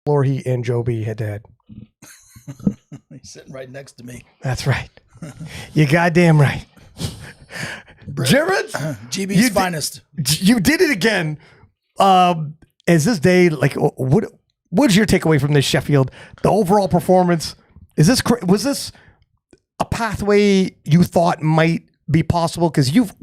Or he and Joe B head to head. He's sitting right next to me. That's right. You're goddamn right. Jurins, GB's finest. You did it again. Is this day like what's your takeaway from this Sheffield? The overall performance. Was this a pathway you thought might be possible? Because you've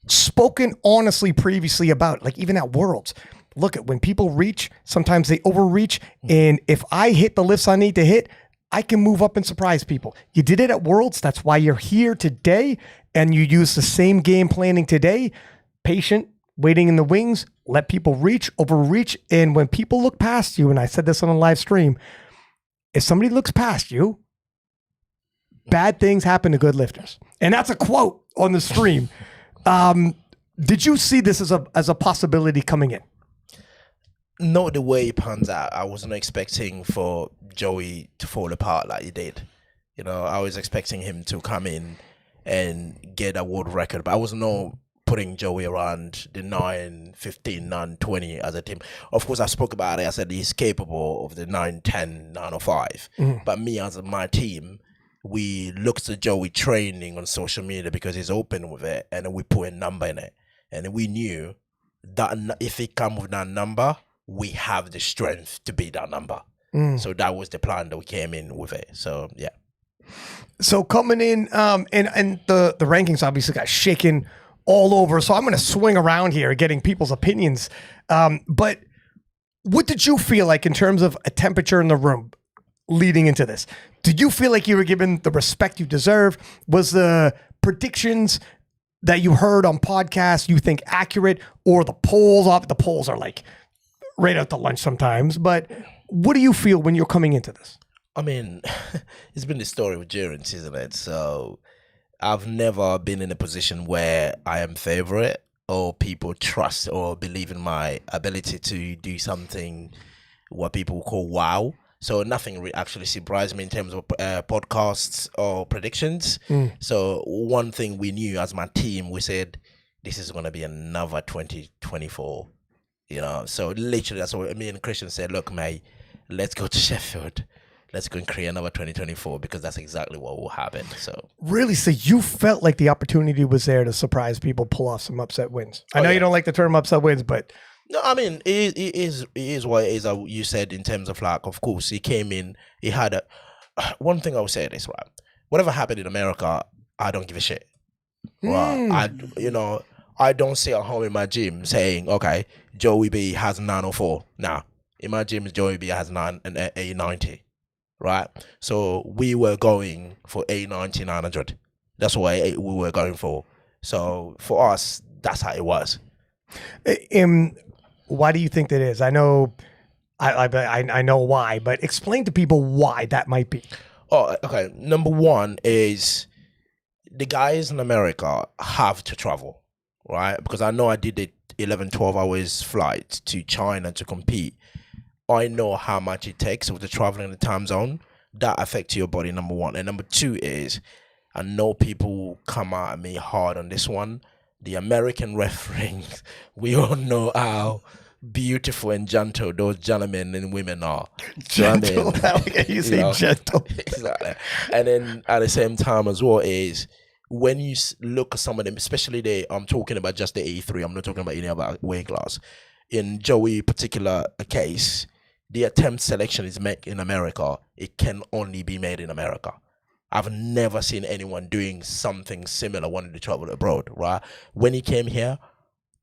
spoken honestly previously about like even at Worlds. Look at when people reach, sometimes they overreach. And if I hit the lifts I need to hit, I can move up and surprise people. You did it at Worlds. That's why you're here today. And you use the same game planning today. Patient, waiting in the wings, let people reach, overreach. And when people look past you, and I said this on a live stream, if somebody looks past you, bad things happen to good lifters. And that's a quote on the stream. Did you see this as a possibility coming in? Not the way it pans out. I wasn't expecting for Joey to fall apart like he did. You know, I was expecting him to come in and get a world record, but I was not putting Joey around the 9:15, 9:20 as a team. Of course, I spoke about it. I said he's capable of the 9:10, 9:05. But me as my team, we looked at Joey training on social media because he's open with it, and then we put a number in it. And we knew that if he come with that number, we have the strength to beat that number. So that was the plan that we came in with it. So, yeah. So coming in, and the rankings obviously got shaken all over. So I'm going to swing around here getting people's opinions. But what did you feel like in terms of a temperature in the room leading into this? Did you feel like you were given the respect you deserve? Was the predictions that you heard on podcasts you think accurate, or the polls are like right out to lunch sometimes? But what do you feel when you're coming into this? I mean, it's been the story with Jurins, isn't it? So I've never been in a position where I am favorite or people trust or believe in my ability to do something what people call wow. So nothing actually surprised me in terms of podcasts or predictions. So one thing we knew as my team, we said, this is going to be another 2024, you know. So literally that's what me and Christian said, look, mate, let's go to Sheffield. Let's go and create another 2024 because that's exactly what will happen. So really, so you felt like the opportunity was there to surprise people, pull off some upset wins. I know you don't like the term upset wins, but no, I mean it is what it is. You said in terms of like, of course, he came in. He had one thing I would say is right. Whatever happened in America, I don't give a shit. Right? I don't sit at home in my gym saying, okay, Joey B has 904. Nah, in my gym, Joey B has 890. Right, so we were going for 890, 900. That's what we were going for. So for us, that's how it was. Why do you think that is? I know, I know why, but explain to people why that might be. Oh, okay. Number one is the guys in America have to travel, right? Because I know I did the 11, 12 hours flight to China to compete. I know how much it takes with the traveling in the time zone. That affects your body, number one. And number two is, I know people come at me hard on this one. The American refereeing, we all know how beautiful and gentle those gentlemen and women are. Gentle, you say gentle. Exactly. And then at the same time as well is, when you look at some of them, especially I'm talking about just the A3, I'm not talking about any other weight class. In Joey particular case, the attempt selection is made in America. It can only be made in America. I've never seen anyone doing something similar wanting to travel abroad, right? When he came here,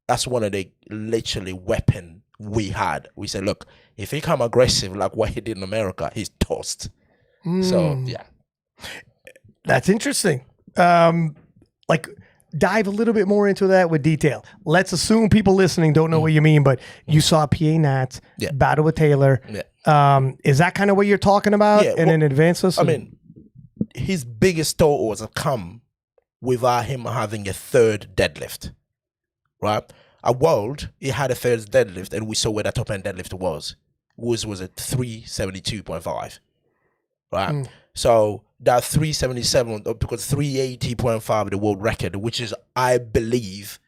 that's one of the literally weapon we had. We said, look, if he come aggressive like what he did in America, he's toast. So, yeah. That's interesting. Like, dive a little bit more into that with detail. Let's assume people listening don't know what you mean, but you saw PA Nats battle with Taylor. Is that kind of what you're talking about? And then advances? I mean, his biggest totals have come without him having a third deadlift, right? At World, he had a third deadlift, and we saw where the top end deadlift was at 372.5, right? So that 377, because 380.5 the world record, which is, I believe,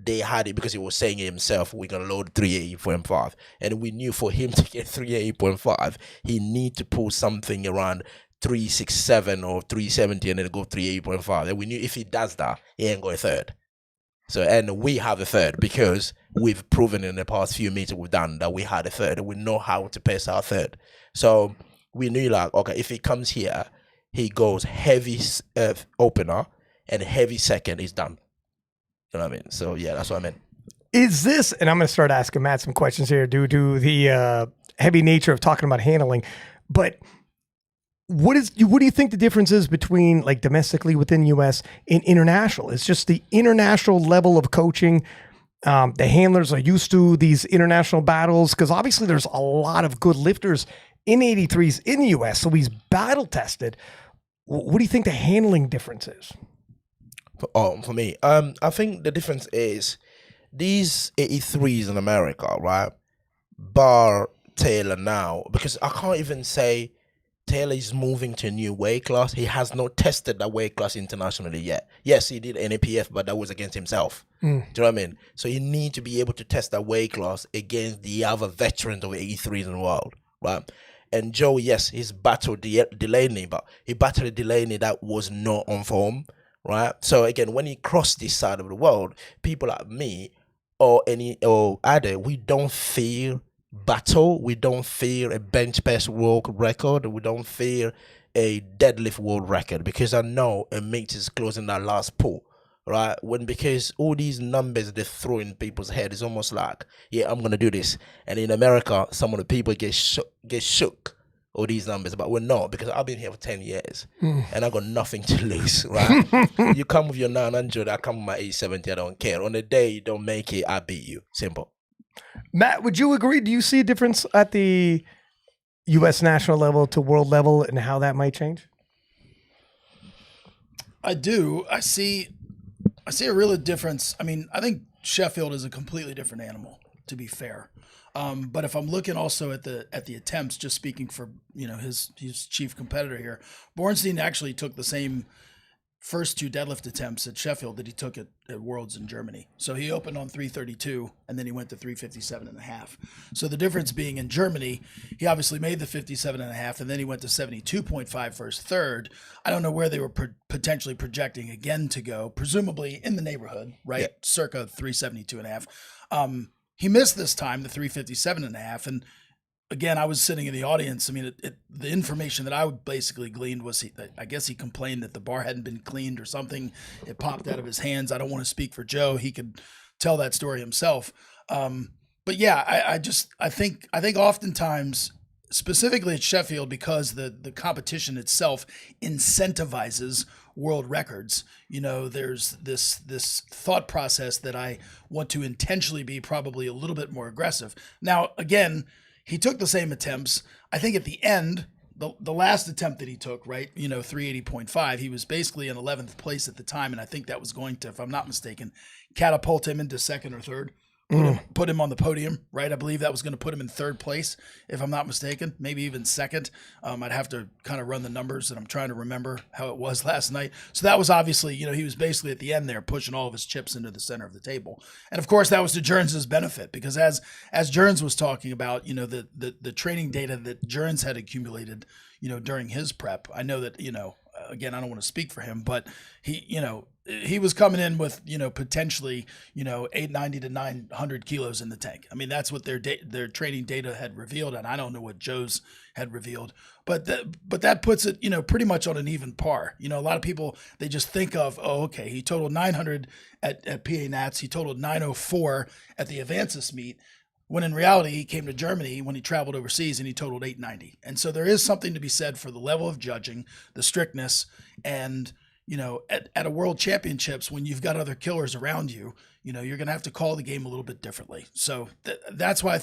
they had it because he was saying it himself, we're going to load 380.5. And we knew for him to get 380.5, he need to pull something around 367 or 370 and then go 380.5. And we knew if he does that, he ain't going third. So, and we have a third because we've proven in the past few meetings we've done that we had a third. We know how to pace our third. So we knew like, okay, if he comes here, he goes heavy opener and heavy second, he's done. You know what I mean? So yeah, that's what I meant. Is this, and I'm going to start asking Matt some questions here due to the heavy nature of talking about handling, but what do you think the difference is between like domestically within US and international? It's just the international level of coaching. The handlers are used to these international battles because obviously there's a lot of good lifters in 83s in the US, so he's battle tested. What do you think the handling difference is? For me, I think the difference is these 83s in America, right? Bar Taylor now, because I can't even say Taylor is moving to a new weight class. He has not tested that weight class internationally yet. Yes, he did NAPF, but that was against himself. Do you know what I mean? So you need to be able to test that weight class against the other veterans of 83s in the world, right? And Joe, yes, he's battled Delaney, but he battled Delaney that was not on form, right? So again, when he crossed this side of the world, people like me or Ade, we don't fear battle. We don't fear a bench press world record. We don't fear a deadlift world record because I know a mate is closing that last pull, right? Because all these numbers they throw in people's head is almost like, yeah, I'm gonna do this. And in America, some of the people get shook all these numbers, but we're not, because I've been here for 10 years and I got nothing to lose, right? You come with your 900, I come with my 870, I don't care. On the day you don't make it, I beat you. Simple. Matt, would you agree? Do you see a difference at the U.S. national level to world level and how that might change? I do. I see a real difference. I mean, I think Sheffield is a completely different animal, to be fair. But if I'm looking also at the attempts, just speaking for his chief competitor here, Bornstein actually took the same first two deadlift attempts at Sheffield that he took at Worlds in Germany. So he opened on 332 and then he went to 357.5. So the difference being in Germany, he obviously made the 57.5 and then he went to 72.5 for his third. I don't know where they were potentially projecting again to go, presumably in the neighborhood, right? Yeah. Circa 372.5. He missed this time, the 357.5. And again, I was sitting in the audience. I mean, the information that I basically gleaned was I guess he complained that the bar hadn't been cleaned or something. It popped out of his hands. I don't want to speak for Joe. He could tell that story himself. But yeah, I think oftentimes, specifically at Sheffield, because the competition itself incentivizes world records, there's this thought process that I want to intentionally be probably a little bit more aggressive. Now, again, he took the same attempts. I think at the end, the last attempt that he took, right, 380.5, he was basically in 11th place at the time, and I think that was going to, if I'm not mistaken, catapult him into second or third, put him on the podium, right? I believe that was going to put him in third place, if I'm not mistaken, maybe even second. I'd have to kind of run the numbers, and I'm trying to remember how it was last night. So that was obviously, he was basically at the end there pushing all of his chips into the center of the table. And of course, that was to Jurins' benefit, because as Jurins was talking about, the training data that Jurins had accumulated, during his prep, I know that, again, I don't want to speak for him, but he was coming in with, potentially, 890 to 900 kilos in the tank. I mean, that's what their training data had revealed. And I don't know what Joe's had revealed, but that puts it, pretty much on an even par. A lot of people, they just think of, okay, he totaled 900 at PA Nats. He totaled 904 at the Avances meet. When in reality, he came to Germany when he traveled overseas and he totaled 890. And so there is something to be said for the level of judging, the strictness, and, at a world championships, when you've got other killers around you, you're going to have to call the game a little bit differently. So that's why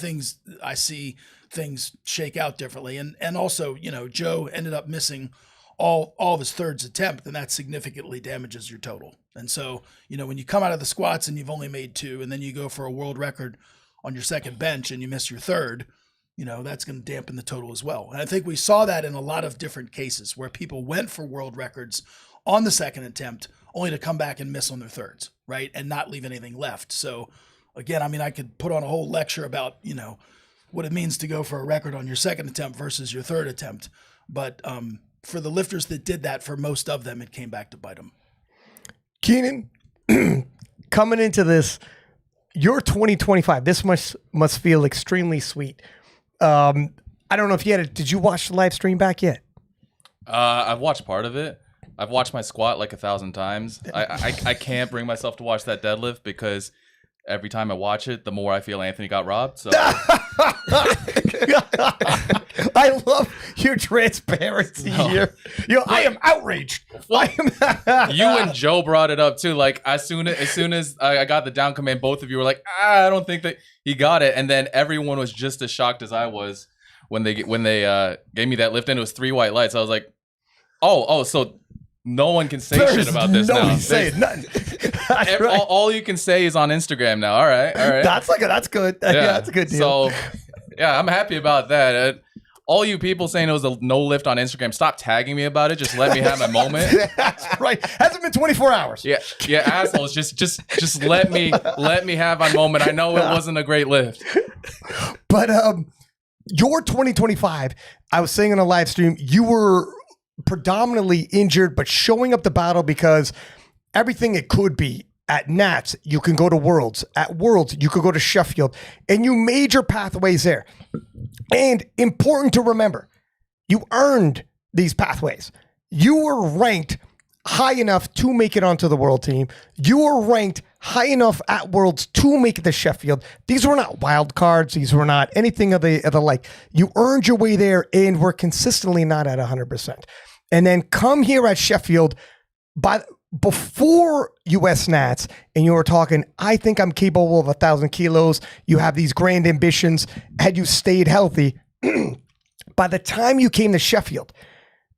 I see things shake out differently. And also, Joe ended up missing all of his thirds attempt, and that significantly damages your total. And so, when you come out of the squats and you've only made two, and then you go for a world record on your second bench and you miss your third, that's going to dampen the total as well. And I think we saw that in a lot of different cases where people went for world records on the second attempt only to come back and miss on their thirds, right, and not leave anything left. So again, I mean, I could put on a whole lecture about, what it means to go for a record on your second attempt versus your third attempt. But for the lifters that did that, for most of them, it came back to bite them. Keenan, coming into this, your 2025, this must feel extremely sweet. I don't know if you did you watch the live stream back yet? I've watched part of it. I've watched my squat like 1,000 times. I can't bring myself to watch that deadlift because every time I watch it, the more I feel Anthony got robbed. So I love your transparency here. I am outraged. You and Joe brought it up too. Like as soon as I got the down command, both of you were like, I don't think that he got it. And then everyone was just as shocked as I was when they gave me that lift and it was 3 white lights. I was like, oh, so no one can say shit about this now. Saying nothing. All you can say is on Instagram now. All right. That's good. Yeah, that's a good deal. So, yeah, I'm happy about that. All you people saying it was a no lift on Instagram, stop tagging me about it. Just let me have my moment. That's right. Hasn't been 24 hours. Yeah, assholes. Just let me have my moment. I know it wasn't a great lift, but your 2025. I was saying on a live stream, you were predominantly injured, but showing up the battle because everything it could be. At Nats, you can go to Worlds. At Worlds, you could go to Sheffield. And you made your pathways there. And important to remember, you earned these pathways. You were ranked high enough to make it onto the world team. You were ranked high enough at Worlds to make it to Sheffield. These were not wild cards. These were not anything of the like. You earned your way there and were consistently not at 100%. And then come here at Sheffield before US Nats, and you were talking, I think I'm capable of 1,000 kilos. You have these grand ambitions. Had you stayed healthy, by the time you came to Sheffield,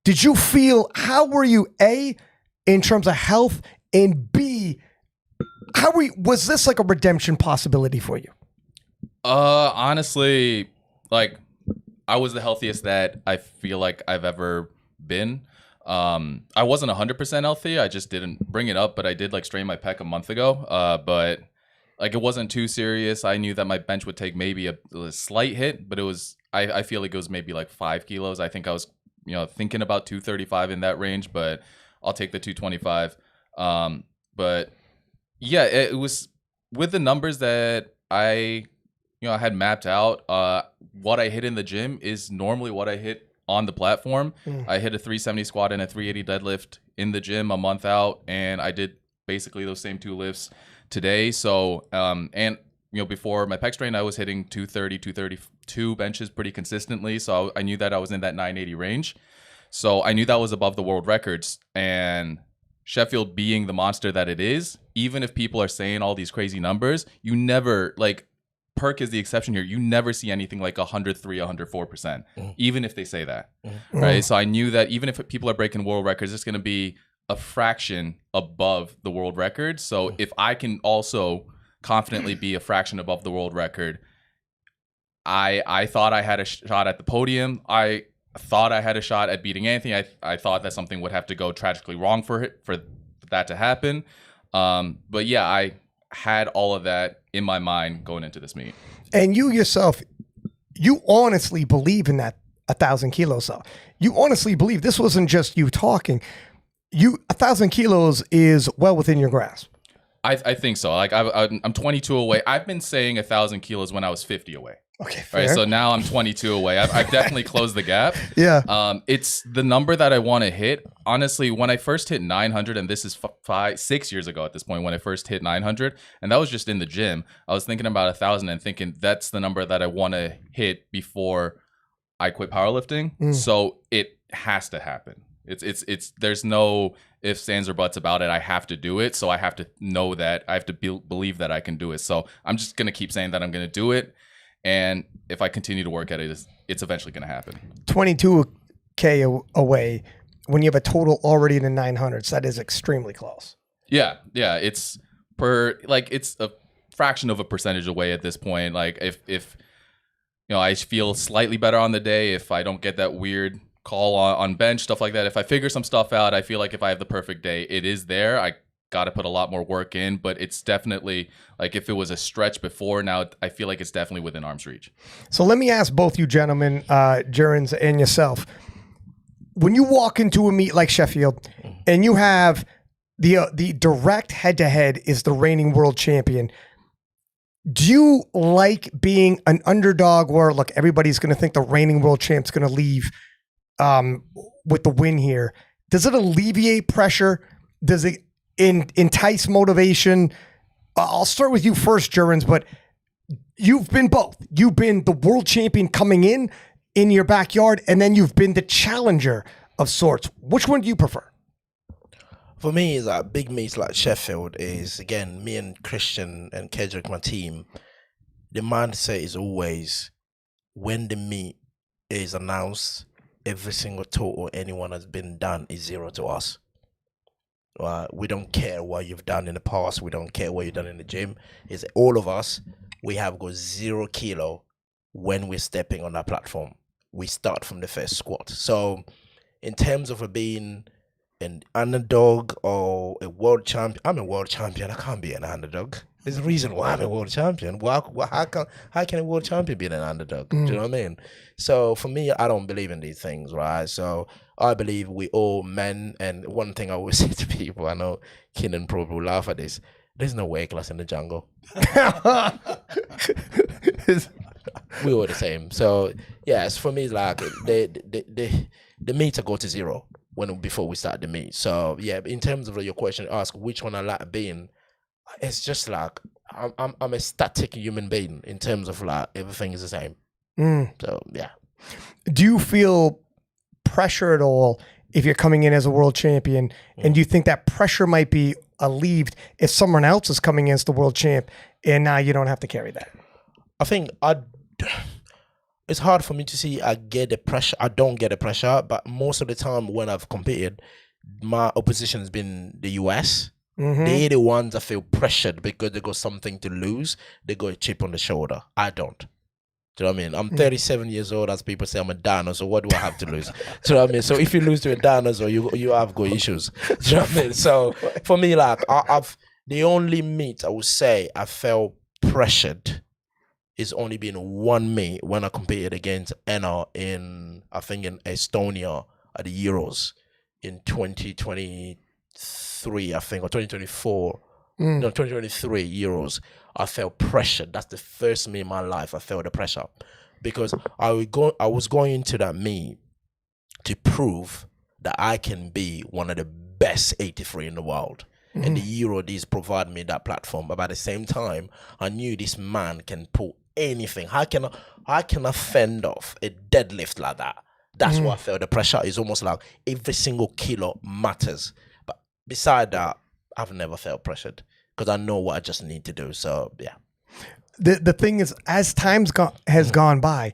did you feel, how were you, A, in terms of health, and B, was this like a redemption possibility for you? Honestly, like I was the healthiest that I feel like I've ever been. I wasn't 100% healthy. I just didn't bring it up, but I did like strain my pec a month ago. But like it wasn't too serious. I knew that my bench would take maybe a slight hit, but it was, I feel like it was maybe like 5 kilos. I think I was, thinking about 235 in that range, but I'll take the 225. But yeah, it was with the numbers that I had mapped out. What I hit in the gym is normally what I hit on the platform. I hit a 370 squat and a 380 deadlift in the gym a month out, and I did basically those same 2 lifts today. So, and before my pec strain, I was hitting 230, 232 benches pretty consistently. So I knew that I was in that 980 range. So I knew that was above the world records. And Sheffield being the monster that it is, even if people are saying all these crazy numbers, you never Perk is the exception here. You never see anything like 103, 104%, even if they say that, right? So I knew that even if people are breaking world records, it's going to be a fraction above the world record. So if I can also confidently be a fraction above the world record, I thought I had a shot at the podium. I thought I had a shot at beating Anthony. I thought that something would have to go tragically wrong for that to happen. But yeah, I had all of that in my mind going into this meet. And you yourself, you honestly believe in that 1,000 kilos. So you honestly believe this wasn't just you talking. 1,000 kilos is well within your grasp. I think so. Like I'm 22 away. I've been saying 1,000 kilos when I was 50 away. Okay, fair. Right. So now I'm 22 away. I've definitely closed the gap. Yeah. It's the number that I want to hit. Honestly, when I first hit 900, and this is 6 years ago at this point, when I first hit 900, and that was just in the gym, I was thinking about 1,000 and thinking that's the number that I want to hit before I quit powerlifting. So it has to happen. It's there's no ifs, ands, or buts about it. I have to do it. So I have to know that I have to believe that I can do it. So I'm just going to keep saying that I'm going to do it. And if I continue to work at it, it's eventually going to happen. 22K away when you have a total already in the 900s. That is extremely close. Yeah. It's it's a fraction of a percentage away at this point. Like if I feel slightly better on the day, if I don't get that weird call on bench, stuff like that. If I figure some stuff out, I feel like if I have the perfect day, it is there. I got to put a lot more work in, but it's definitely like if it was a stretch before, now I feel like it's definitely within arm's reach. So let me ask both you gentlemen, Jurins and yourself, when you walk into a meet like Sheffield and you have the direct head-to-head is the reigning world champion, do you like being an underdog where, look, everybody's going to think the reigning world champ's going to leave with the win here? Does it alleviate pressure? Does it entice motivation? I'll start with you first, Jurins, but you've been both. You've been the world champion coming in your backyard, and then you've been the challenger of sorts. Which one do you prefer? For me, is like big meets like Sheffield is, again, me and Christian and Kedrick, my team, the mindset is always when the meet is announced, every single total anyone has been done is 0 to us. We don't care what you've done in the past. We don't care what you've done in the gym. It's all of us. We have got 0 kilo when we're stepping on that platform. We start from the first squat. So in terms of being an underdog or a world champion, I'm a world champion. I can't be an underdog. There's a reason why I'm a world champion. How can a world champion be an underdog? Do you know what I mean? So for me, I don't believe in these things, right? So I believe we all men. And one thing I always say to people, I know Keenan probably will laugh at this, there's no weight class in the jungle. We all the same. So yes, for me, it's like the meter go to 0 before we start the meet. So yeah, in terms of your question, ask which one I like being. It's just like I'm a static human being in terms of like everything is the same. So yeah. Do you feel pressure at all if you're coming in as a world champion? And do you think that pressure might be alleviated if someone else is coming in as the world champ and now you don't have to carry that? I think it's hard for me to see I get the pressure. I don't get the pressure, but most of the time when I've competed, my opposition has been the US. They're the ones that feel pressured because they got something to lose. They got a chip on the shoulder. I don't. Do you know what I mean? I'm 37 years old. As people say, I'm a dinosaur. What do I have to lose? Do you know what I mean? So if you lose to a dinosaur, you have got issues. Do you know what I mean? So for me, like I've the only meet I would say I felt pressured is only been one meet when I competed against Anna in Estonia at the Euros in 2023, I think, or 2024. No, 2023 Euros. I felt pressured. That's the first meet in my life I felt the pressure, because I was going into that meet to prove that I can be one of the best 83 in the world. And the Euro these provide me that platform. But at the same time, I knew this man can pull anything. How can I fend off a deadlift like that? That's why I felt the pressure. Is almost like every single kilo matters. But beside that, I've never felt pressured because I know what I just need to do. So yeah. The thing is, as time's has gone by,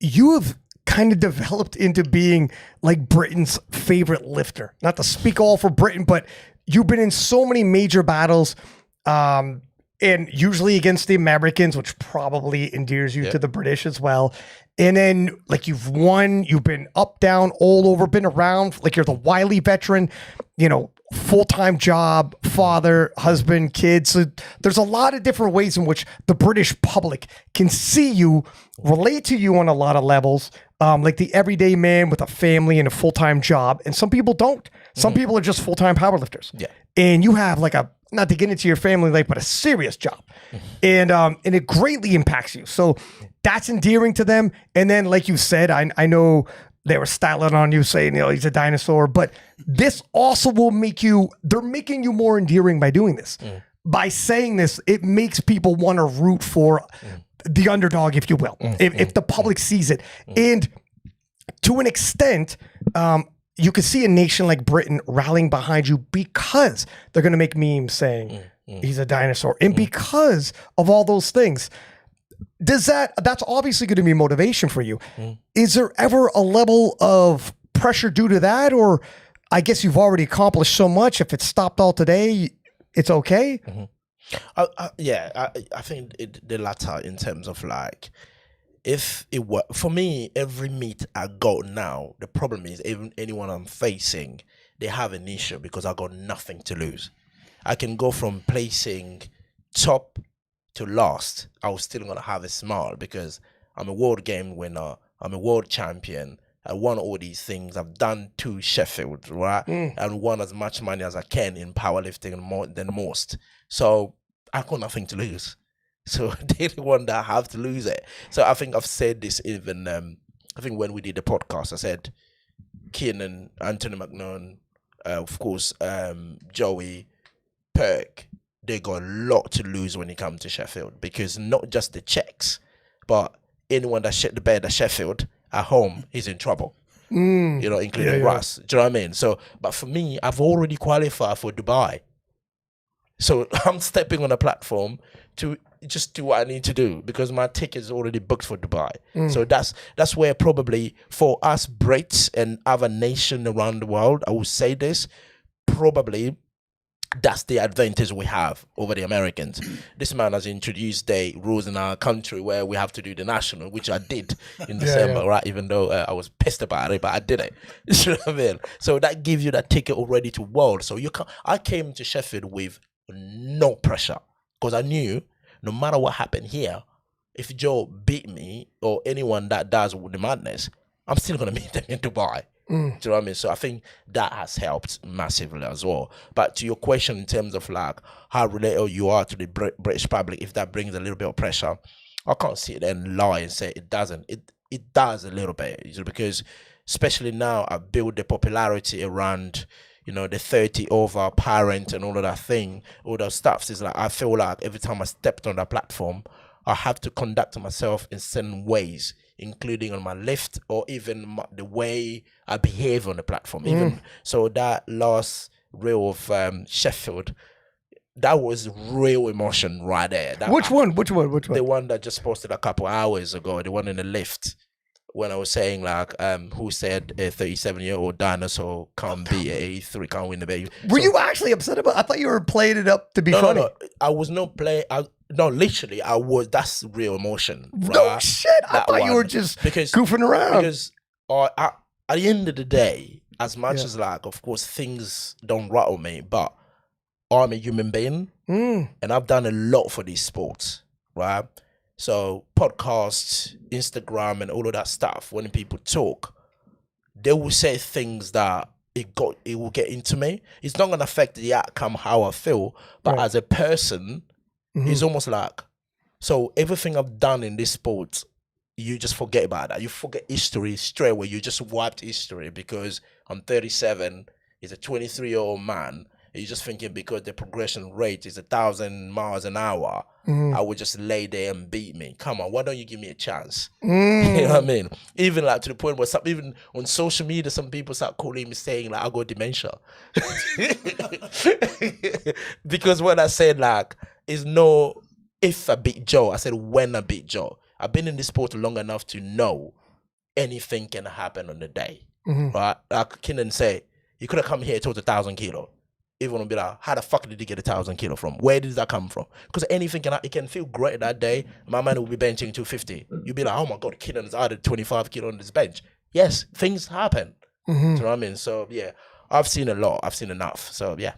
you have kind of developed into being like Britain's favorite lifter. Not to speak all for Britain, but you've been in so many major battles, and usually against the Americans, which probably endears you to the British as well. And then, like, you've won, you've been up, down, all over, been around, like you're the wily veteran, you know, full-time job, father, husband, kids. So there's a lot of different ways in which the British public can see you, relate to you on a lot of levels, like the everyday man with a family and a full-time job. And some people don't. Some people are just full-time powerlifters. Yeah. And you have like a, not to get into your family life, but a serious job. And it greatly impacts you. So that's endearing to them. And then, like you said, I know they were styling on you saying, you know, he's a dinosaur, but this also will make you, they're making you more endearing by doing this. By saying this, it makes people want to root for the underdog, if you will, if the public sees it. And to an extent, you can see a nation like Britain rallying behind you because they're going to make memes saying he's a dinosaur. And because of all those things, that's obviously going to be motivation for you. Is there ever a level of pressure due to that? Or I guess you've already accomplished so much. If it stopped all today, it's okay. I think the latter, in terms of like, if it were for me, every meet I go now, the problem is even anyone I'm facing, they have an issue because I got nothing to lose. I can go from placing top to last. I was still gonna have a smile because I'm a world game winner. I'm a world champion. I won all these things. I've done 2 Sheffield, right? And won as much money as I can in powerlifting and more than most. So I've got nothing to lose. So they the one that have to lose it. So I think I've said this even. I think when we did the podcast, I said Keenan, Anthony McNaughton, of course, Joey, Perk. They got a lot to lose when it comes to Sheffield because not just the checks, but anyone that shit the bed at Sheffield at home is in trouble. You know, including Russ. Do you know what I mean? So, but for me, I've already qualified for Dubai. So I'm stepping on a platform to just do what I need to do because my ticket is already booked for Dubai. So that's where probably for us Brits and other nations around the world, I would say this, probably that's the advantage we have over the Americans. This man has introduced the rules in our country where we have to do the national, which I did in December, right? Even though I was pissed about it, but I did it. You know what I mean? So that gives you that ticket already to world. So I came to Sheffield with no pressure because I knew no matter what happened here, if Joe beat me or anyone that does the madness, I'm still going to meet them in Dubai. Do you know what I mean? So I think that has helped massively as well. But to your question in terms of like how related you are to the British public, if that brings a little bit of pressure, I can't sit there and lie and say it doesn't. It does a little bit because especially now I build the popularity around, you know, the 30 over parent and all of that thing, all those stuff. Is like I feel like every time I stepped on that platform, I have to conduct myself in certain ways, including on my lift or even the way I behave on the platform. Even so, that last reel of Sheffield, that was real emotion right there. Which one? The one that just posted a couple hours ago, the one in the lift. When I was saying like, who said a 37-year-old dinosaur can't be 83, can't win the baby. Were you actually upset about? I thought you were playing it up to be funny. No, I was not playing. No, literally, I was. That's real emotion. Right? No shit. I thought you were just goofing around. Because at the end of the day, as much as like, of course, things don't rattle me, but I'm a human being, and I've done a lot for these sports, right? So podcasts, Instagram, and all of that stuff. When people talk, they will say things that it will get into me. It's not gonna affect the outcome how I feel, but as a person, it's almost like, so everything I've done in this sport, you just forget about that. You forget history straight away. You just wiped history because I'm 37. He's a 23-year-old man. You're just thinking because the progression rate is 1,000 miles an hour, I would just lay there and beat me. Come on, why don't you give me a chance? You know what I mean? Even like to the point where even on social media, some people start calling me saying like I got dementia. Because when I said like, it's no if I beat Joe, I said when I beat Joe. I've been in this sport long enough to know anything can happen on the day. Right? Like Keenan say, you could have come here to 1,000 kilo. Everyone will be like, how the fuck did you get 1,000 kilo from? Where did that come from? Because anything it can feel great that day. My man will be benching 250. You'll be like, oh my God, Keenan has added 25 kilo on this bench. Yes, things happen. Do you know what I mean? So yeah, I've seen a lot. I've seen enough. So yeah.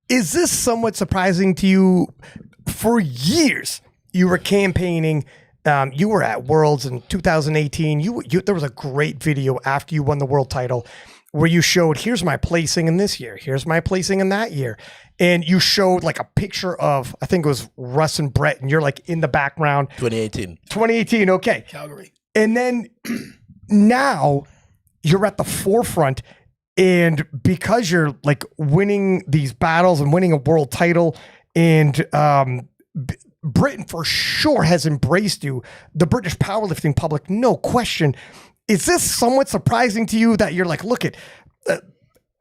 Is this somewhat surprising to you? For years, you were campaigning. You were at Worlds in 2018. There was a great video after you won the world title where you showed, here's my placing in this year, here's my placing in that year. And you showed like a picture of, I think it was Russ and Brett, and you're like in the background. 2018, okay. Calgary. And then now you're at the forefront, and because you're like winning these battles and winning a world title, and Britain for sure has embraced you, the British powerlifting public, no question. Is this somewhat surprising to you that you're like, look at,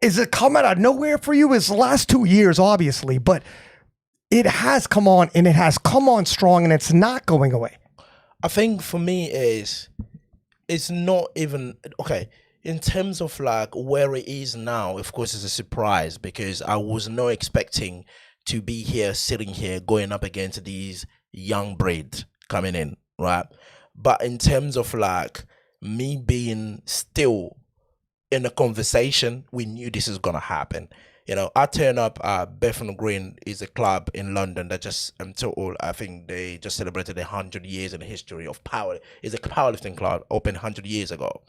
is it come out of nowhere for you? It's the last 2 years, obviously, but it has come on, and it has come on strong, and it's not going away. I think for me it's not even, okay, in terms of like where it is now, of course, it's a surprise because I was not expecting to be here, sitting here, going up against these young breeds coming in, right? But in terms of like me being still in a conversation, we knew this is gonna happen. You know, I turn up. Bethnal Green is a club in London that just I think they just celebrated 100 years in the history of power. It's a powerlifting club opened 100 years ago.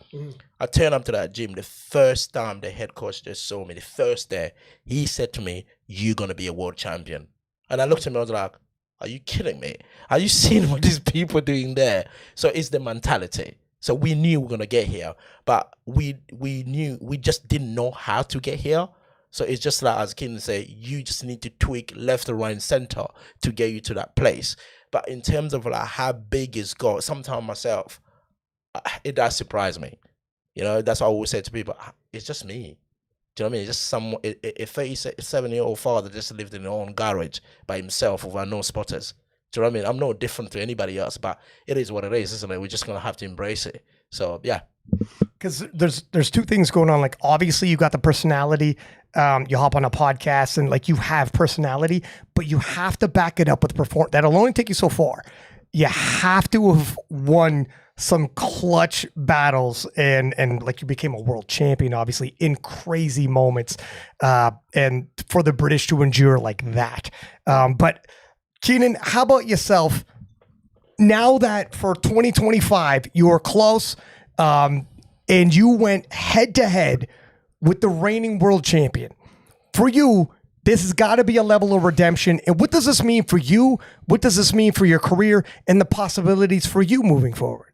I turn up to that gym. The first time the head coach just saw me, the first day, he said to me, "You're gonna be a world champion." And I looked at him. I was like, "Are you kidding me? Are you seeing what these people are doing there?" So it's the mentality. So we knew we were gonna get here, but we just didn't know how to get here. So it's just like, as Keenan say, you just need to tweak left, right, center to get you to that place. But in terms of like how big it's got, sometimes myself, it does surprise me. You know, that's what I always say to people. It's just me. Do you know what I mean? It's just someone, a 37-year-old father just lived in his own garage by himself with no spotters. Do you know what I mean? I'm no different to anybody else, but it is what it is, isn't it? We're just gonna have to embrace it. So yeah. Because there's two things going on. Like, obviously you got the personality. You hop on a podcast and like you have personality, but you have to back it up with perform. That'll only take you so far. You have to have won some clutch battles and like you became a world champion, obviously, in crazy moments, and for the British to endure like that. But Keenan, how about yourself? Now that for 2025 you are close, and you went head to head with the reigning world champion. For you, this has got to be a level of redemption. And what does this mean for you? What does this mean for your career and the possibilities for you moving forward?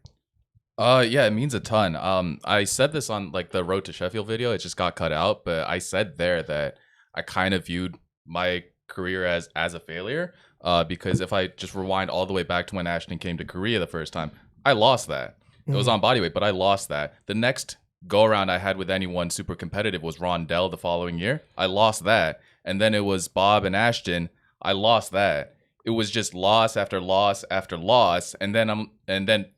Yeah, it means a ton. I said this on like the Road to Sheffield video. It just got cut out, but I said there that I kind of viewed my career as a failure, because if I just rewind all the way back to when Ashton came to Korea the first time, I lost that. It was on bodyweight, but I lost that. The next go-around I had with anyone super competitive was Rondell the following year. I lost that. And then it was Bob and Ashton. I lost that. It was just loss after loss after loss. And then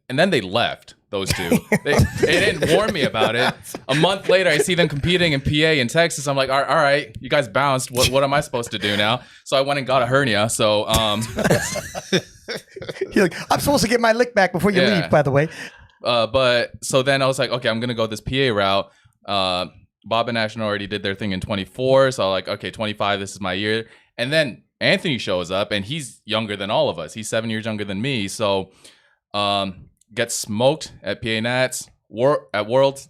they left, those two. They didn't warn me about it. A month later, I see them competing in PA in Texas. I'm like, all right, you guys bounced. What am I supposed to do now? So I went and got a hernia. So You're like, I'm supposed to get my lick back before you leave, by the way. But so then I was like, okay, I'm gonna go this PA route. Bob and Ashton already did their thing in 24, so I'm like, okay, 25, this is my year. And then Anthony shows up, and he's younger than all of us. He's 7 years younger than me. So gets smoked at PA Nats, at Worlds,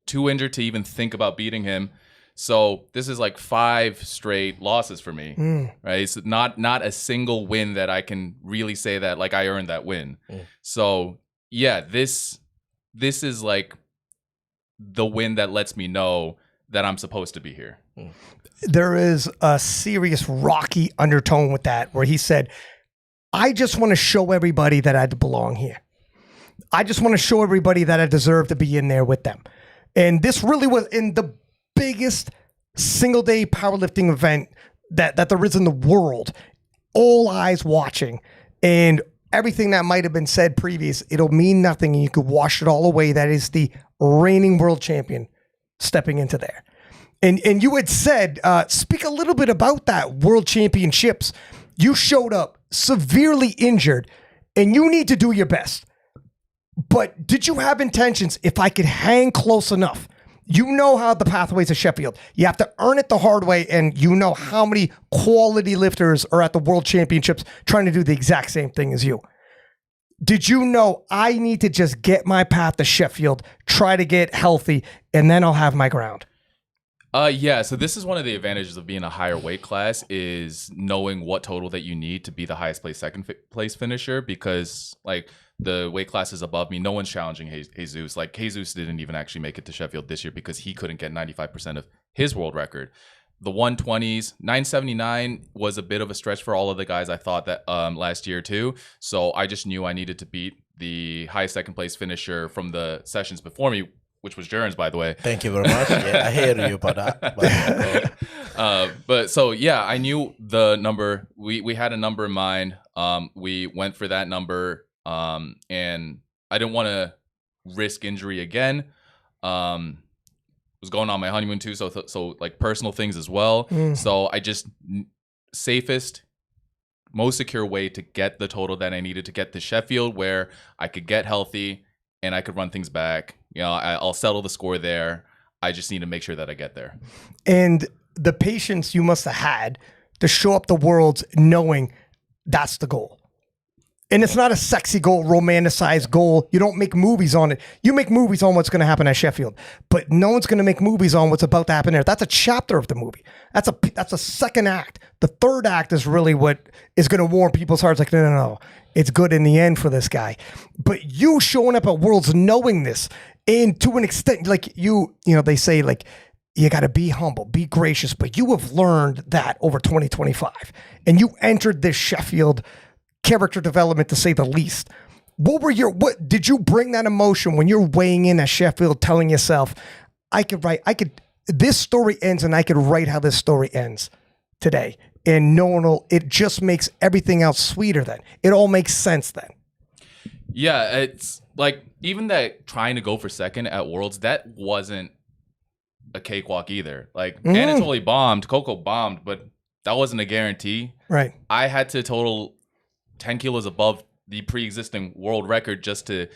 too injured to even think about beating him. So this is like 5 straight losses for me, right? It's not a single win that I can really say that like I earned that win. So yeah, this is like the win that lets me know that I'm supposed to be here. There is a serious Rocky undertone with that, where he said, I just want to show everybody that I belong here. I just want to show everybody that I deserve to be in there with them. And this really was in the biggest single day powerlifting event that there is in the world. All eyes watching. And everything that might have been said previous, it'll mean nothing, and you could wash it all away. That is the reigning world champion stepping into there. And you had said, speak a little bit about that world championships. You showed up severely injured, and you need to do your best. But did you have intentions, if I could hang close enough? You know how the pathways of Sheffield. You have to earn it the hard way, and you know how many quality lifters are at the world championships trying to do the exact same thing as you. Did you know I need to just get my path to Sheffield, try to get healthy, and then I'll have my ground? Yeah, so this is one of the advantages of being a higher weight class, is knowing what total that you need to be the highest place, second place finisher, because like the weight classes above me, no one's challenging Jesus. Like Jesus didn't even actually make it to Sheffield this year because he couldn't get 95% of his world record. The 120s, 979 was a bit of a stretch for all of the guys, I thought, that last year too. So I just knew I needed to beat the highest second place finisher from the sessions before me, which was Jurins, by the way. Thank you very much. Yeah, I hear you about that. But so yeah, I knew the number. We had a number in mind. We went for that number, and I didn't want to risk injury again. Was going on my honeymoon too, so like personal things as well. So I just safest, most secure way to get the total that I needed to get to Sheffield, where I could get healthy and I could run things back. You know, I'll settle the score there. I just need to make sure that I get there. And the patience you must have had to show up the Worlds knowing that's the goal. And it's not a sexy goal, romanticized goal. You don't make movies on it. You make movies on what's going to happen at Sheffield, but no one's going to make movies on what's about to happen there. That's a chapter of the movie. That's a second act. The third act is really what is going to warm people's hearts. Like, no. It's good in the end for this guy. But you showing up at Worlds knowing this, and to an extent, like they say, like, you got to be humble, be gracious, but you have learned that over 2025. And you entered this Sheffield character development, to say the least. What did you bring that emotion when you're weighing in at Sheffield, telling yourself, this story ends and I could write how this story ends today. And it just makes everything else sweeter then. It all makes sense then. Yeah, it's like, even that trying to go for second at Worlds, that wasn't a cakewalk either. Like, Anatoly bombed, Coco bombed, but that wasn't a guarantee. Right. I had to total 10 kilos above the pre-existing world record just to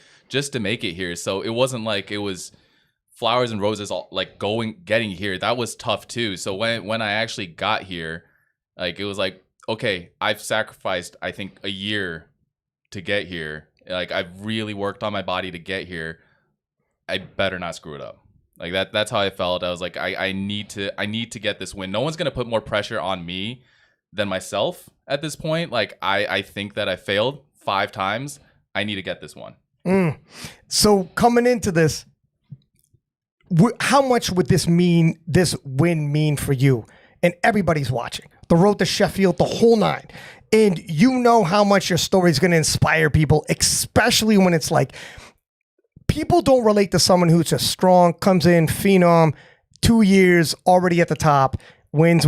make it here. So it wasn't like it was flowers and roses all like getting here. That was tough too. So when I actually got here, like, it was like, okay, I've sacrificed, I think, a year to get here. Like, I've really worked on my body to get here. I better not screw it up. Like, that's how I felt. I was like, I need to get this win. No one's gonna put more pressure on me than myself at this point. Like, I think that I failed 5 times. I need to get this one. So coming into this, how much would this win mean for you? And everybody's watching. The road to Sheffield, the whole 9. And you know how much your story is going to inspire people, especially when it's like, people don't relate to someone who's just strong, comes in, phenom, 2 years, already at the top, wins.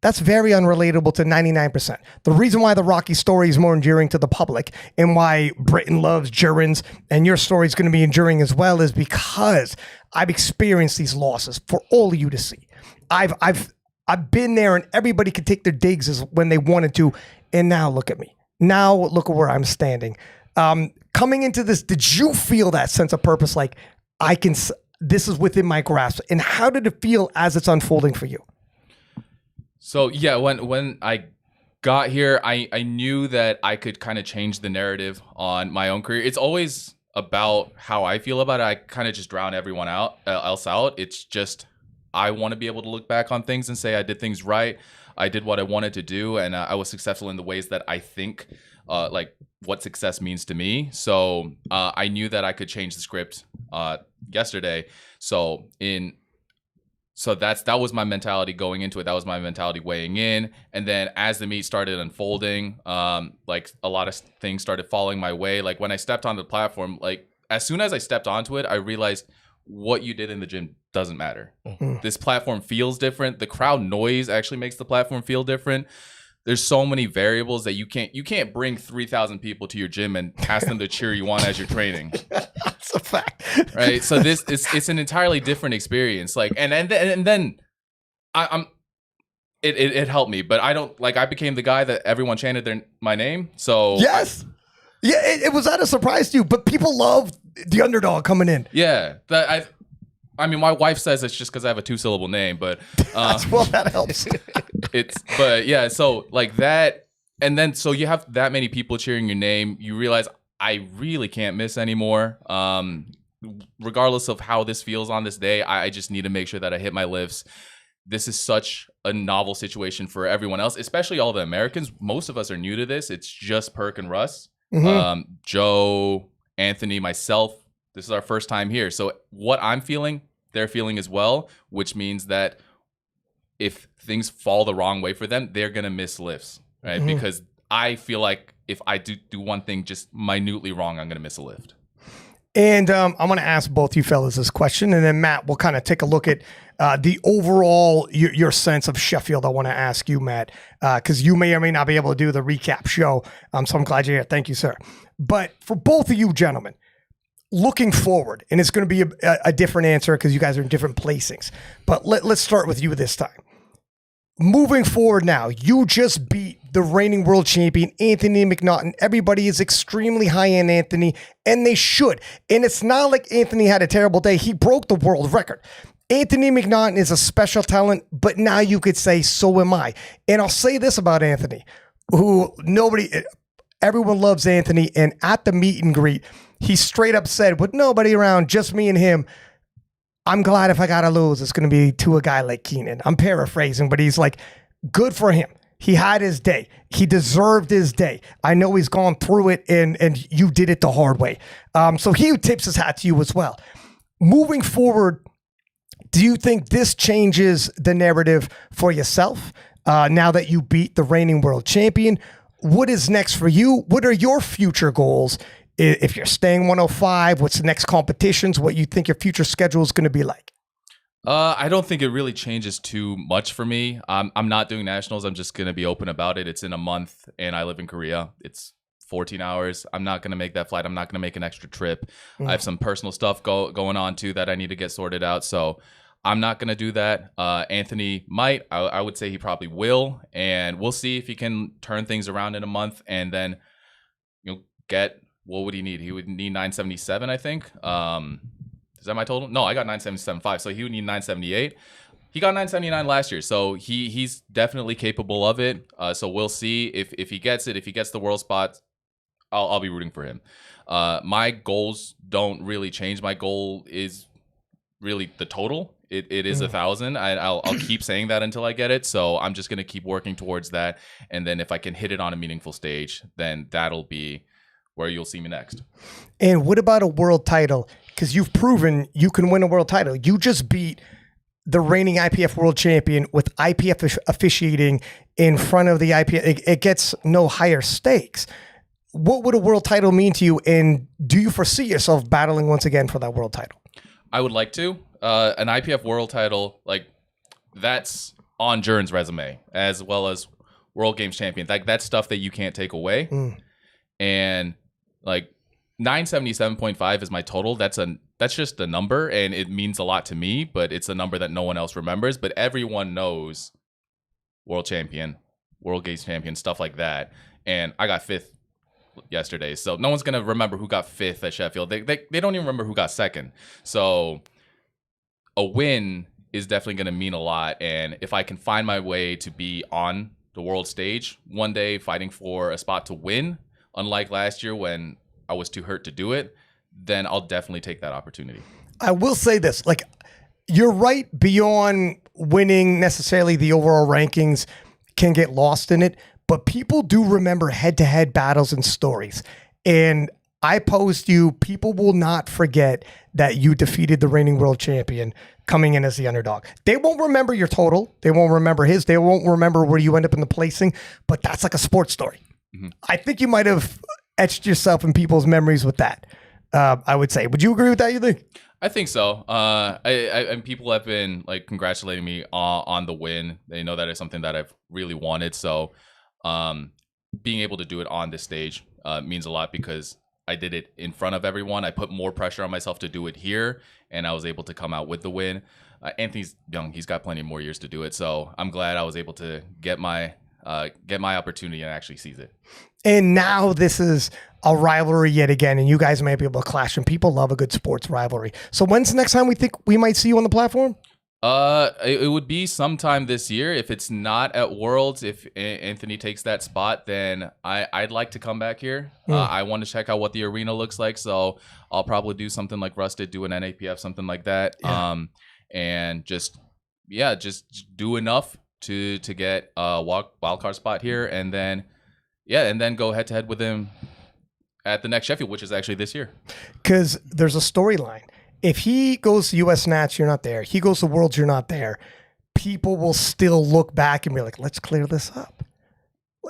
That's very unrelatable to 99%. The reason why the Rocky story is more enduring to the public and why Britain loves Jurins and your story is going to be enduring as well is because I've experienced these losses for all of you to see. I've been there, and everybody could take their digs as when they wanted to. And now look at me. Now look at where I'm standing. Coming into this, did you feel that sense of purpose? Like, this is within my grasp. And how did it feel as it's unfolding for you? So yeah, when I got here, I knew that I could kind of change the narrative on my own career. It's always about how I feel about it. I kind of just drown everyone else out. It's just, I want to be able to look back on things and say I did things right. I did what I wanted to do, and I was successful in the ways that I think, like, what success means to me. So I knew that I could change the script yesterday. So that was my mentality going into it. That was my mentality weighing in. And then as the meet started unfolding, like, a lot of things started falling my way. Like, when I stepped on the platform, like, as soon as I stepped onto it, I realized what you did in the gym doesn't matter. This platform feels different. The crowd noise actually makes the platform feel different. There's so many variables that you can't bring 3,000 people to your gym and ask them to cheer you on as you're training. That's a fact. Right? So it's an entirely different experience. Like, and then it helped me, but I became the guy that everyone chanted my name. So yes. Yeah, it was not a surprise to you, but people love the underdog coming in. Yeah. I mean, my wife says it's just because I have a 2-syllable name, but well, that helps. But yeah, so like that, and then so you have that many people cheering your name, you realize I really can't miss anymore. Regardless of how this feels on this day, I just need to make sure that I hit my lifts. This is such a novel situation for everyone else, especially all the Americans. Most of us are new to this. It's just Perk and Russ, Joe, Anthony, myself. This is our first time here. So what I'm feeling, they're feeling as well, which means that if things fall the wrong way for them, they're going to miss lifts, right? Because I feel like if I do one thing just minutely wrong, I'm going to miss a lift. And I'm going to ask both you fellas this question, and then Matt, we'll kind of take a look at the overall, your sense of Sheffield. I want to ask you, Matt, because you may or may not be able to do the recap show. So I'm glad you're here. Thank you, sir. But for both of you gentlemen, looking forward, and it's going to be a different answer because you guys are in different placings. But let's start with you this time. Moving forward now, you just beat the reigning world champion, Anthony McNaughton. Everybody is extremely high on Anthony, and they should. And it's not like Anthony had a terrible day. He broke the world record. Anthony McNaughton is a special talent, but now you could say, so am I. And I'll say this about Anthony, everyone loves Anthony. And at the meet and greet, he straight up said, with nobody around, just me and him, I'm glad if I got to lose, it's going to be to a guy like Keenan. I'm paraphrasing, but he's like, good for him. He had his day. He deserved his day. I know he's gone through it, and you did it the hard way. So he tips his hat to you as well. Moving forward, do you think this changes the narrative for yourself now that you beat the reigning world champion? What is next for you? What are your future goals? If you're staying 105, what's the next competitions? What you think your future schedule is going to be like? I don't think it really changes too much for me. I'm not doing nationals. I'm just going to be open about it. It's in a month, and I live in Korea. It's 14 hours. I'm not going to make that flight. I'm not going to make an extra trip. I have some personal stuff going on, too, that I need to get sorted out. So I'm not going to do that. Anthony might. I would say he probably will. And we'll see if he can turn things around in a month and then get... What would he need? He would need 977, I think. Is that my total? No, I got 977.5. So he would need 978. He got 979 last year. So he's definitely capable of it. So we'll see if he gets it. If he gets the world spot, I'll be rooting for him. My goals don't really change. My goal is really the total. It is 1,000. I'll keep saying that until I get it. So I'm just going to keep working towards that. And then if I can hit it on a meaningful stage, then that'll be where you'll see me next. And what about a world title? Because you've proven you can win a world title. You just beat the reigning IPF world champion with IPF officiating in front of the IPF. It gets no higher stakes. What would a world title mean to you? And do you foresee yourself battling once again for that world title? I would like to. An IPF world title, like, that's on Jurins' resume, as well as World Games champion. Like, that's stuff that you can't take away. And like 977.5 is my total. That's just a number, and it means a lot to me, but it's a number that no one else remembers. But everyone knows world champion, World Games champion, stuff like that. And I got 5th yesterday, so no one's gonna remember who got 5th at Sheffield. They don't even remember who got 2nd. So a win is definitely gonna mean a lot. And if I can find my way to be on the world stage one day, fighting for a spot to win, unlike last year when I was too hurt to do it, then I'll definitely take that opportunity. I will say this, like, you're right, beyond winning necessarily the overall rankings can get lost in it, but people do remember head-to-head battles and stories. And I posed you, people will not forget that you defeated the reigning world champion coming in as the underdog. They won't remember your total. They won't remember his. They won't remember where you end up in the placing, but that's like a sports story. I think you might have etched yourself in people's memories with that. I would say. Would you agree with that? You think? I think so. And people have been like congratulating me on the win. They know that it's something that I've really wanted. So, being able to do it on this stage means a lot because I did it in front of everyone. I put more pressure on myself to do it here, and I was able to come out with the win. Anthony's young; he's got plenty more years to do it. So I'm glad I was able to get my opportunity and actually seize it. And now this is a rivalry yet again, and you guys might be able to clash, and people love a good sports rivalry. So when's the next time we think we might see you on the platform? It would be sometime this year. If it's not at Worlds, if Anthony takes that spot, then I'd like to come back here. I want to check out what the arena looks like, so I'll probably do something like Russ did, do an NAPF, something like that. Yeah. And just do enough to get a wild card spot here, and then go head to head with him at the next Sheffield, which is actually this year. Because there's a storyline. If he goes to US Nats, you're not there. He goes to Worlds, you're not there. People will still look back and be like, let's clear this up.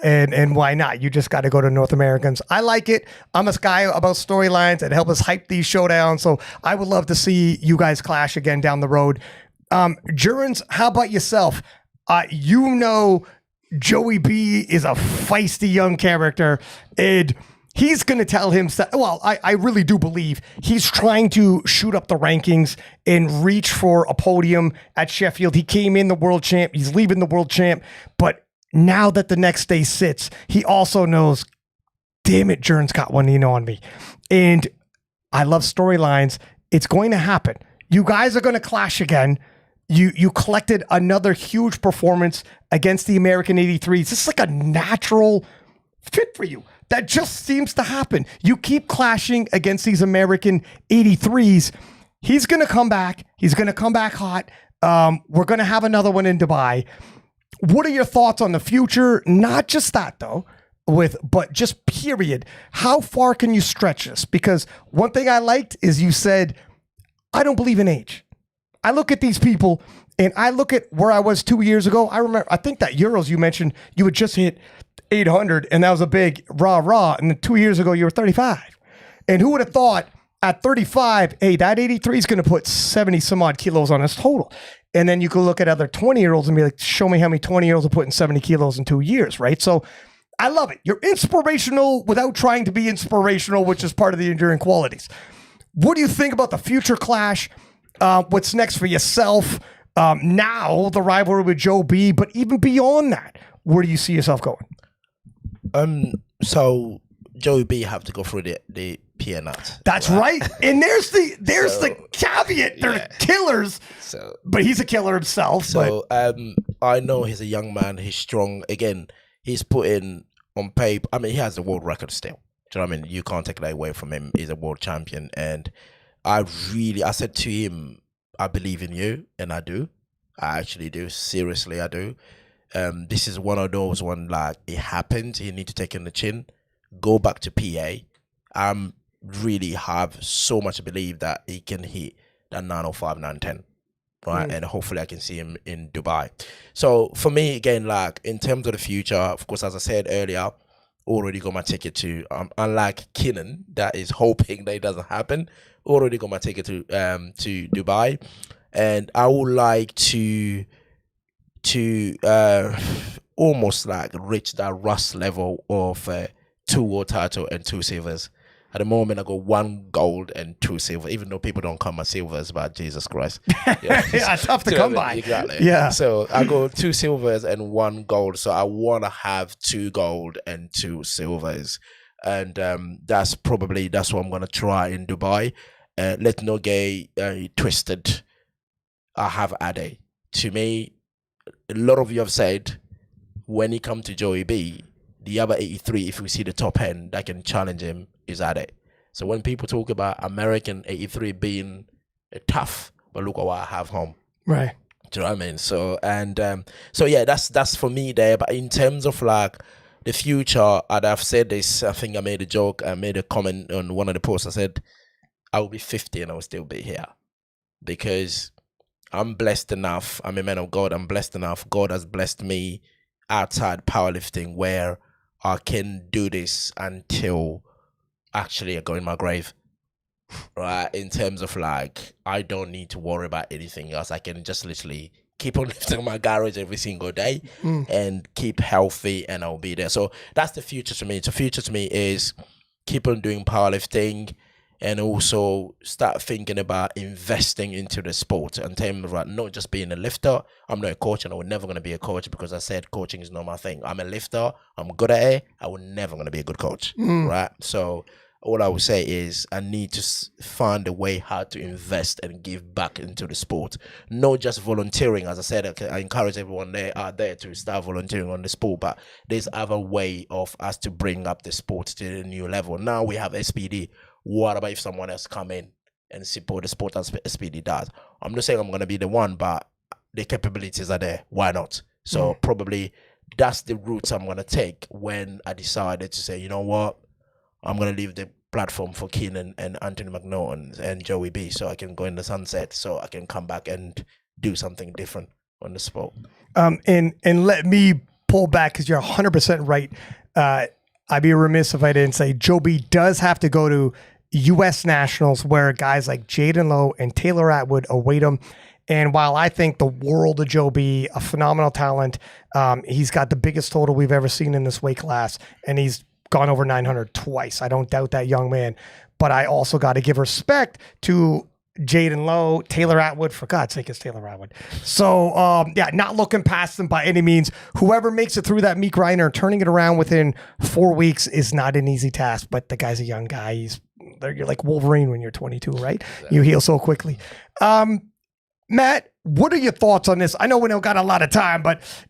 And why not? You just got to go to North Americans. I like it. I'm a guy about storylines and help us hype these showdowns. So I would love to see you guys clash again down the road. Jurins, how about yourself? Joey B is a feisty young character, and he's going to tell himself, well, I really do believe he's trying to shoot up the rankings and reach for a podium at Sheffield. He came in the world champ. He's leaving the world champ. But now that the next day sits, he also knows, damn it, Jurins got one on me. And I love storylines. It's going to happen. You guys are going to clash again. You collected another huge performance against the American 83s. This is like a natural fit for you. That just seems to happen. You keep clashing against these American 83s. He's going to come back. He's going to come back hot. We're going to have another one in Dubai. What are your thoughts on the future? Not just that, though, but just period. How far can you stretch this? Because one thing I liked is you said, I don't believe in age. I look at these people and I look at where I was 2 years ago. I think that Euros you mentioned, you had just hit 800 and that was a big rah. And then 2 years ago, you were 35. And who would have thought at 35, hey, that 83 is going to put 70 some odd kilos on his total. And then you could look at other 20-year-olds and be like, show me how many 20-year-olds are putting 70 kilos in 2 years, right? So I love it. You're inspirational without trying to be inspirational, which is part of the enduring qualities. What do you think about the future clash? What's next for yourself? Now, the rivalry with Joe B, but even beyond that, where do you see yourself going? So Joey B have to go through the PNAT. That's right. And there's the caveat. They're yeah. killers. So, but he's a killer himself. So I know he's a young man. He's strong. Again, he's putting on paper. I mean, he has the world record still. Do you know what I mean? You can't take that away from him. He's a world champion. And I said to him, I believe in you. And I do. I actually do. Seriously, I do. This is one of those one like it happened. You need to take in the chin. Go back to PA. Really have so much belief that he can hit that 905, 910. Right. And hopefully I can see him in Dubai. So for me, again, like in terms of the future, of course, as I said earlier, already got my ticket to unlike Keenan, that is hoping that it doesn't happen. Already got my ticket to Dubai. And I would like to almost like reach that rust level of 2 world title and 2 silvers. At the moment, I got 1 gold and 2 silver, even though people don't come as silvers, but Jesus Christ. Yeah, tough to come by. Exactly. Yeah. So I got 2 silvers and 1 gold. So I want to have 2 gold and 2 silvers. And that's what I'm going to try in Dubai. Let no get twisted. I have Ade. To me, a lot of you have said, when he come to Joey B, the other 83, if we see the top end that can challenge him, is Ade. So when people talk about American 83 being tough, but look at what I have home. Right. Do you know what I mean? So yeah, that's for me there. But in terms of like the future, and I've said this, I think I made a joke, I made a comment on one of the posts. I said, I will be 50 and I will still be here. Because I'm blessed enough. I'm a man of God. I'm blessed enough. God has blessed me outside powerlifting where I can do this until actually I go in my grave. Right? In terms of like, I don't need to worry about anything else. I can just literally keep on lifting my garage every single day and keep healthy and I'll be there. So that's the future to me. The future to me is keep on doing powerlifting and also start thinking about investing into the sport in terms of like not just being a lifter. I'm not a coach and I was never going to be a coach because I said coaching is not my thing. I'm a lifter. I'm good at it. I was never going to be a good coach. Right? So all I would say is I need to find a way how to invest and give back into the sport. Not just volunteering. As I said, I encourage everyone out there to start volunteering on the sport, but there's other way of us to bring up the sport to a new level. Now we have SPD. What about if someone else come in and support the sport as SPD does? I'm not saying I'm going to be the one, but the capabilities are there. Why not? So probably that's the route I'm going to take when I decided to say, you know what? I'm going to leave the platform for Keenan and Anthony McNaughton and Joey B so I can go in the sunset so I can come back and do something different on the sport. And let me pull back because you're 100% right. I'd be remiss if I didn't say Joe B does have to go to U.S. Nationals where guys like Jaden Lowe and Taylor Atwood await him. And while I think the world of Joe B, a phenomenal talent, he's got the biggest total we've ever seen in this weight class, and he's gone over 900 twice. I don't doubt that young man. But I also got to give respect to Jaden Lowe, Taylor Atwood. For God's sake, it's Taylor Atwood. So, not looking past them by any means. Whoever makes it through that meat grinder, turning it around within 4 weeks is not an easy task. But the guy's a young guy. He's You're like Wolverine when you're 22, right? You heal so quickly. Matt, what are your thoughts on this? I know we don't got a lot of time,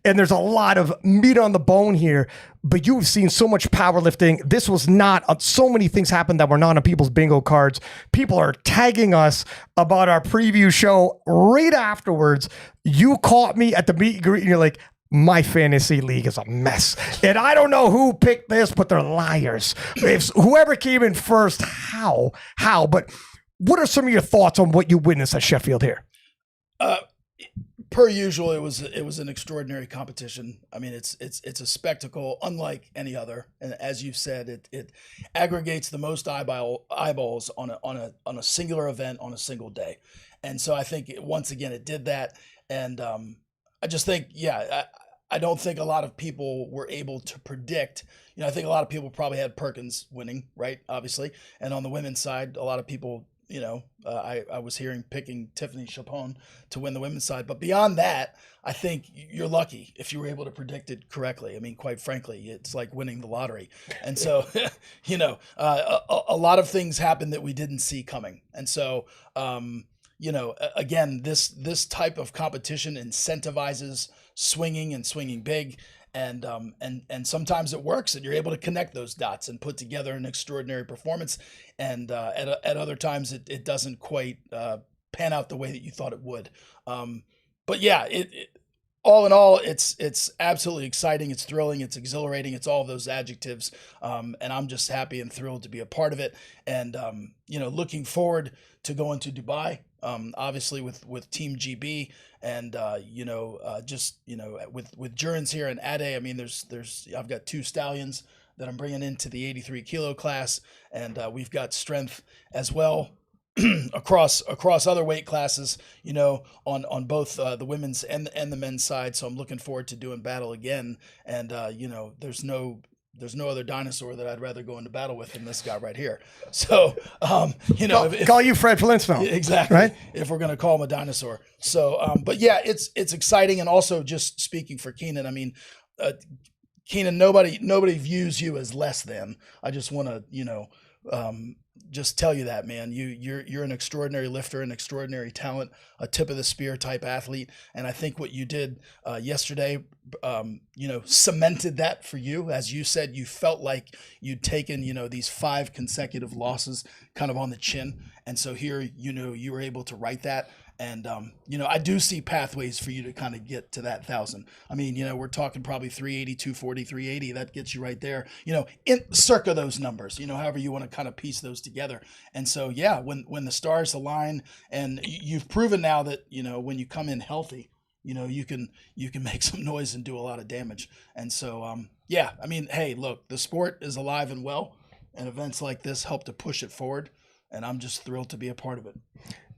and there's a lot of meat on the bone here, but you've seen so much powerlifting. This was not, so many things happened that were not on people's bingo cards. People are tagging us about our preview show right afterwards. You caught me at the meet and greet, and you're like, my fantasy league is a mess. And I don't know who picked this, but they're liars. If whoever came in first, how? But what are some of your thoughts on what you witnessed at Sheffield here? Per usual, it was an extraordinary competition. I mean, it's a spectacle unlike any other, and as you've said, it aggregates the most eyeballs on a singular event on a single day, and so I think once again it did that, and I just think I don't think a lot of people were able to predict. I think a lot of people probably had Perkins winning, right? Obviously, and on the women's side, a lot of people. I was picking Tiffany Chapon to win the women's side. But beyond that, I think you're lucky if you were able to predict it correctly. I mean, quite frankly, it's like winning the lottery. And so, a lot of things happened that we didn't see coming. And so, again, this type of competition incentivizes swinging and swinging big. And sometimes it works, and you're able to connect those dots and put together an extraordinary performance. And at other times, it doesn't quite pan out the way that you thought it would. But yeah, all in all, it's absolutely exciting. It's thrilling. It's exhilarating. It's all those adjectives. And I'm just happy and thrilled to be a part of it. And looking forward to going to Dubai. Obviously with Team GB and with Jurins here and Ade. I mean, I've got 2 stallions that I'm bringing into the 83 kilo class, and we've got strength as well across other weight classes. On both the women's and the men's side. So I'm looking forward to doing battle again. And there's no other dinosaur that I'd rather go into battle with than this guy right here. So, call you Fred Flintstone. Exactly. Right? If we're going to call him a dinosaur. So, but yeah, it's exciting. And also just speaking for Keenan, I mean, Keenan, nobody views you as less than. I just want to, just tell you that, man, you're an extraordinary lifter, an extraordinary talent, a tip of the spear type athlete. And I think what you did yesterday, cemented that for you. As you said, you felt like you'd taken, these 5 consecutive losses kind of on the chin. And so here, you were able to write that. And, I do see pathways for you to kind of get to that 1,000. I mean, we're talking probably 380, 240, 380. That gets you right there, in circa those numbers, however you want to kind of piece those together. And so, yeah, when the stars align, and you've proven now that, when you come in healthy, you can make some noise and do a lot of damage. And so, yeah, I mean, hey, look, the sport is alive and well, and events like this help to push it forward. And I'm just thrilled to be a part of it.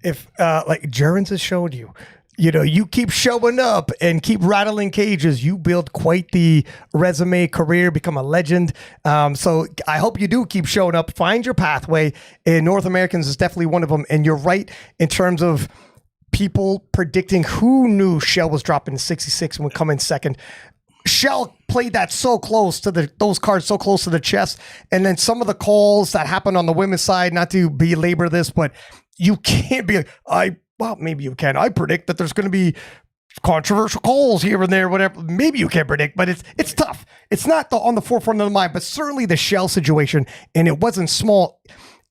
If like Jurins has showed you, you keep showing up and keep rattling cages, you build quite the resume, career, become a legend. So I hope you do keep showing up, find your pathway. And North Americans is definitely one of them. And you're right in terms of people predicting. Who knew Shell was dropping to 66 and would come in second? Shell played that so close to those cards so close to the chest. And then some of the calls that happened on the women's side, not to belabor this, but you can't be well, maybe you can. I predict that there's going to be controversial calls here and there, whatever. Maybe you can predict, but it's tough. It's not on the forefront of the mind, but certainly the Shell situation, and it wasn't small.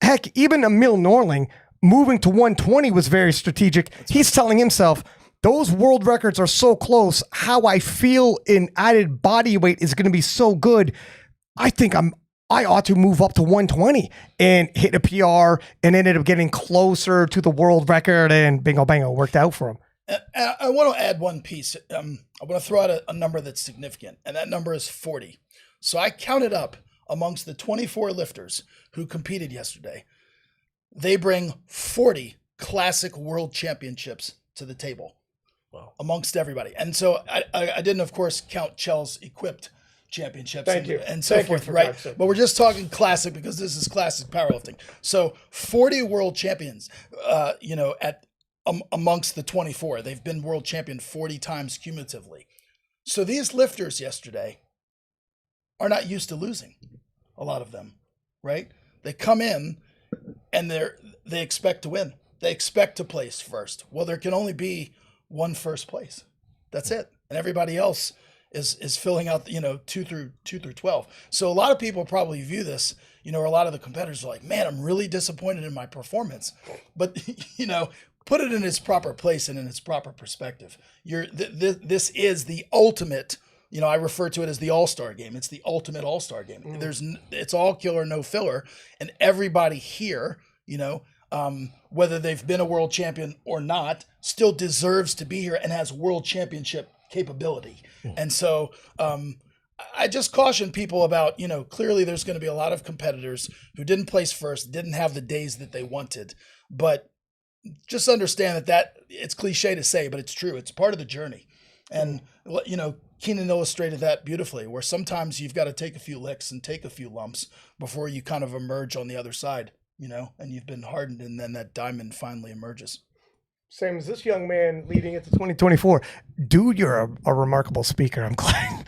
Heck, even Emil Norling moving to 120 was very strategic. He's telling himself, those world records are so close. How I feel in added body weight is going to be so good. I think I ought to move up to 120 and hit a PR, and ended up getting closer to the world record, and bingo bango worked out for him. I want to add one piece. I want to throw out a number that's significant, and that number is 40. So I counted up amongst the 24 lifters who competed yesterday. They bring 40 classic world championships to the table. Wow. Amongst everybody. And so I didn't, of course, count Chell's equipped championships and so forth, right? But we're just talking classic because this is classic powerlifting. So 40 world champions, amongst the 24. They've been world champion 40 times cumulatively. So these lifters yesterday are not used to losing, a lot of them, right? They come in and they expect to win. They expect to place first. Well, there can only be one first place. That's it. And everybody else is filling out, 2 through 12. So a lot of people probably view this, or a lot of the competitors are like, man, I'm really disappointed in my performance. But, put it in its proper place and in its proper perspective. This is the ultimate, I refer to it as the all-star game. It's the ultimate all-star game. It's all killer, no filler. And everybody here, whether they've been a world champion or not, still deserves to be here and has world championship capability. And so I just caution people about, clearly there's going to be a lot of competitors who didn't place first, didn't have the days that they wanted. But just understand that it's cliche to say, but it's true. It's part of the journey. And, Keenan illustrated that beautifully, where sometimes you've got to take a few licks and take a few lumps before you kind of emerge on the other side, and you've been hardened, and then that diamond finally emerges. Same as this young man leading into 2024. Dude, you're a remarkable speaker. I'm glad.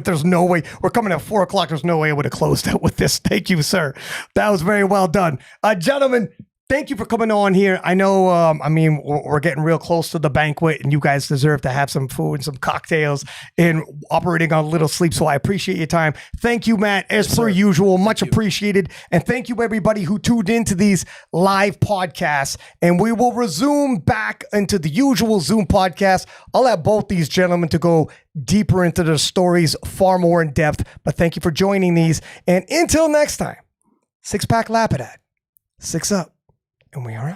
There's no way. We're coming at 4 o'clock. There's no way I would have closed out with this. Thank you, sir. That was very well done. Gentlemen, thank you for coming on here. I know, we're getting real close to the banquet, and you guys deserve to have some food and some cocktails and operating on little sleep. So I appreciate your time. Thank you, Matt, as per usual. Much appreciated. And thank you, everybody who tuned into these live podcasts. And we will resume back into the usual Zoom podcast. I'll have both these gentlemen to go deeper into their stories, far more in depth. But thank you for joining these. And until next time, 6-pack Lapidat. 6 up. And we are out.